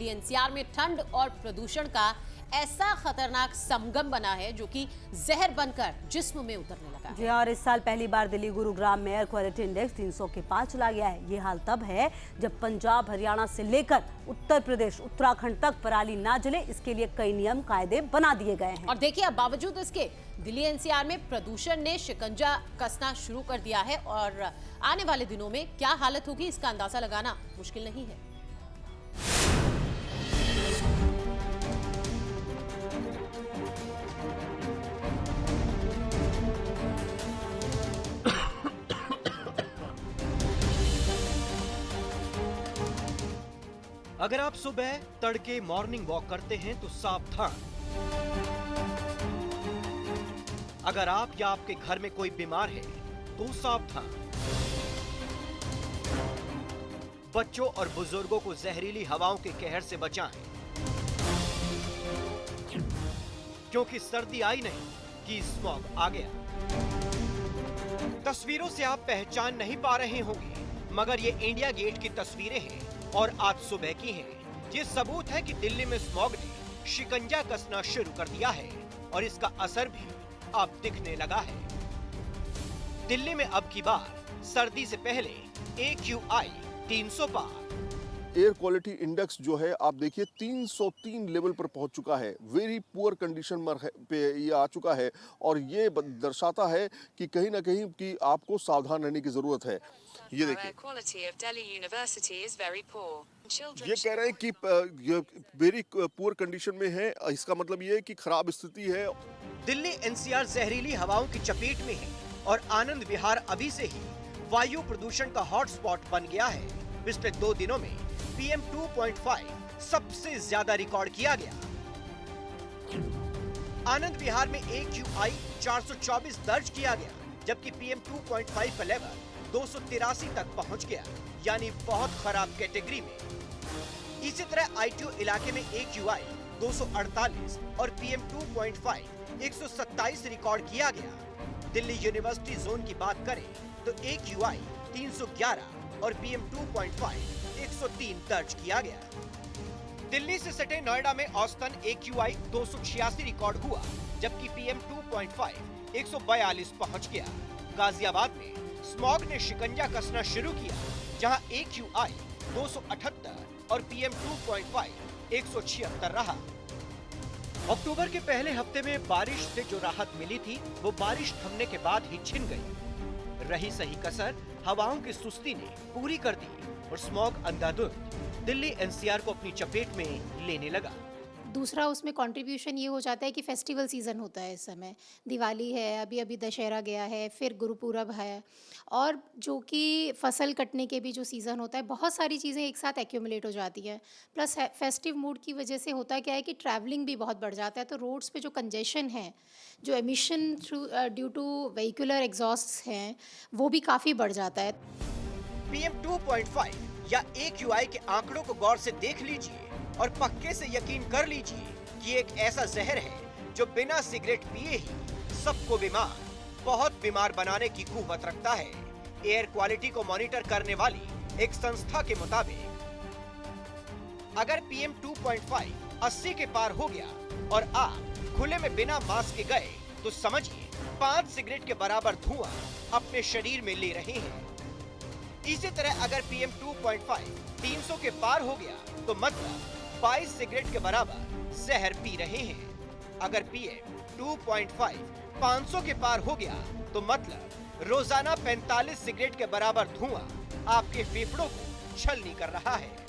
Delhi NCR में ठंड और प्रदूषण का ऐसा खतरनाक संगम बना है जो कि जहर बनकर जिस्म में उतरने लगा है। जी और इस साल पहली बार दिल्ली गुरुग्राम में एयर क्वालिटी इंडेक्स 300 के पार चला गया है। ये हाल तब है जब पंजाब, हरियाणा से लेकर उत्तर प्रदेश, उत्तराखंड तक पराली ना जले, इसके लिए कई नियम कायदे बना दिए गए हैं। और देखिए, अब बावजूद इसके दिल्ली एनसीआर में प्रदूषण ने शिकंजा कसना शुरू कर दिया है और आने वाले दिनों में क्या हालत होगी इसका अंदाजा लगाना मुश्किल नहीं है। अगर आप सुबह तड़के मॉर्निंग वॉक करते हैं तो सावधान। अगर आप या आपके घर में कोई बीमार है तो सावधान। बच्चों और बुजुर्गों को जहरीली हवाओं के कहर से बचाएं, क्योंकि सर्दी आई नहीं कि स्मॉग आ गया। तस्वीरों से आप पहचान नहीं पा रहे होंगे, मगर ये इंडिया गेट की तस्वीरें हैं और आज सुबह की हैं। ये सबूत है कि दिल्ली में स्मॉग ने शिकंजा कसना शुरू कर दिया है और इसका असर भी अब दिखने लगा है। दिल्ली में अब की बार सर्दी से पहले AQI 300 पार। एयर क्वालिटी इंडेक्स जो है आप देखिए 303 लेवल पर पहुंच चुका है। वेरी पुअर कंडीशन पे ये आ चुका है और ये दर्शाता है कि कहीं ना कहीं कि आपको सावधान रहने की जरूरत है। ये देखिए, ये कह रहे हैं कि वेरी पुअर कंडीशन में है। इसका मतलब ये है कि खराब स्थिति है। दिल्ली NCR जहरीली हवाओं की चपेट में है और आनंद विहार अभी से ही वायु प्रदूषण का हॉटस्पॉट बन गया है। पिछले 2 दिनों में PM 2.5 सबसे ज्यादा रिकॉर्ड किया गया। आनंद विहार में AQI 424 दर्ज किया गया, जबकि PM 2.5 का लेवल 283 तक पहुंच गया, यानी बहुत खराब कैटेगरी में। इसी तरह ITO इलाके में AQI 248 और PM 2.5 127 रिकॉर्ड किया गया। दिल्ली यूनिवर्सिटी जोन की बात करें तो AQI 311 और PM 2.5 103 दर्ज किया गया। दिल्ली से सटे नोएडा में औसतन AQI 286 रिकॉर्ड हुआ, जबकि PM 2.5 142 पहुंच गया। गाजियाबाद में स्मॉग ने शिकंजा कसना शुरू किया, जहां AQI 278 और PM 2.5 176 रहा। अक्टूबर के पहले हफ्ते में बारिश से जो राहत मिली थी, वो बारिश थमने के बाद ही छिन गई। रही सही कसर हवाओं की सुस्ती ने पूरी कर दी और स्मॉग अंधाधुंध दिल्ली NCR को अपनी चपेट में लेने लगा। दूसरा उसमें कंट्रीब्यूशन ये हो जाता है कि फेस्टिवल सीज़न होता है। इस समय दिवाली है, अभी अभी दशहरा गया है, फिर गुरुपूरब है, और जो कि फसल कटने के भी जो सीज़न होता है, बहुत सारी चीज़ें एक साथ एक्यूमुलेट हो जाती हैं। प्लस फेस्टिव मूड की वजह से होता क्या है कि ट्रैवलिंग भी बहुत बढ़ जाता है, तो रोड्स पे जो कंजेशन है, जो emission due to vehicular exhaust हैं, वो भी काफ़ी बढ़ जाता है। PM 2.5 या AQI के आंकड़ों को गौर से देख लीजिए और पक्के से यकीन कर लीजिए कि एक ऐसा जहर है जो बिना सिगरेट पिए ही सबको बीमार, बहुत बीमार बनाने की कुव्वत रखता है। एयर क्वालिटी को मॉनिटर करने वाली एक संस्था के मुताबिक अगर PM 2.5 80 के पार हो गया और आप खुले में बिना मास्क के गए तो समझिए 5 सिगरेट के बराबर धुआं अपने शरीर में ले रहे हैं। इसी तरह अगर PM 2.5 300 के पार हो गया तो मतलब 22 सिगरेट के बराबर जहर पी रहे हैं। अगर PM 2.5 500 के पार हो गया तो मतलब रोजाना 45 सिगरेट के बराबर धुआं आपके फेफड़ों को छलनी कर रहा है।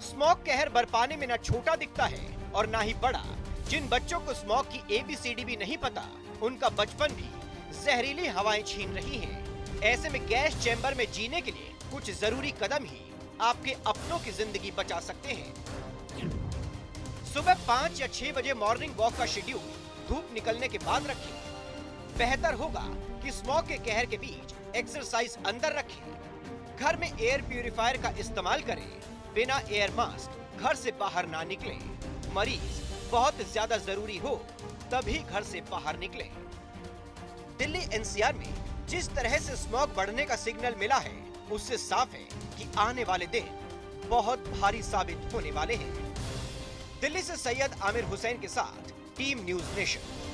स्मॉग कहर बरपाने में न छोटा दिखता है और ना ही बड़ा। जिन बच्चों को स्मॉग की ABCD भी नहीं पता, उनका बचपन भी जहरीली हवाएं छीन रही हैं। ऐसे में गैस चैम्बर में जीने के लिए कुछ जरूरी कदम ही आपके अपनों की जिंदगी बचा सकते हैं। सुबह 5 या 6 बजे मॉर्निंग वॉक का शेड्यूल धूप निकलने के बाद रखें। बेहतर होगा कि स्मॉग के कहर के बीच एक्सरसाइज अंदर रखें। घर में एयर प्यूरिफायर का इस्तेमाल करें। बिना एयर मास्क घर से बाहर ना निकलें। मरीज बहुत ज्यादा जरूरी हो तभी घर से बाहर निकलें। दिल्ली NCR में जिस तरह से स्मॉग बढ़ने का सिग्नल मिला है, उससे साफ है कि आने वाले दिन बहुत भारी साबित होने वाले हैं। दिल्ली से सैयद आमिर हुसैन के साथ टीम न्यूज़ नेशन।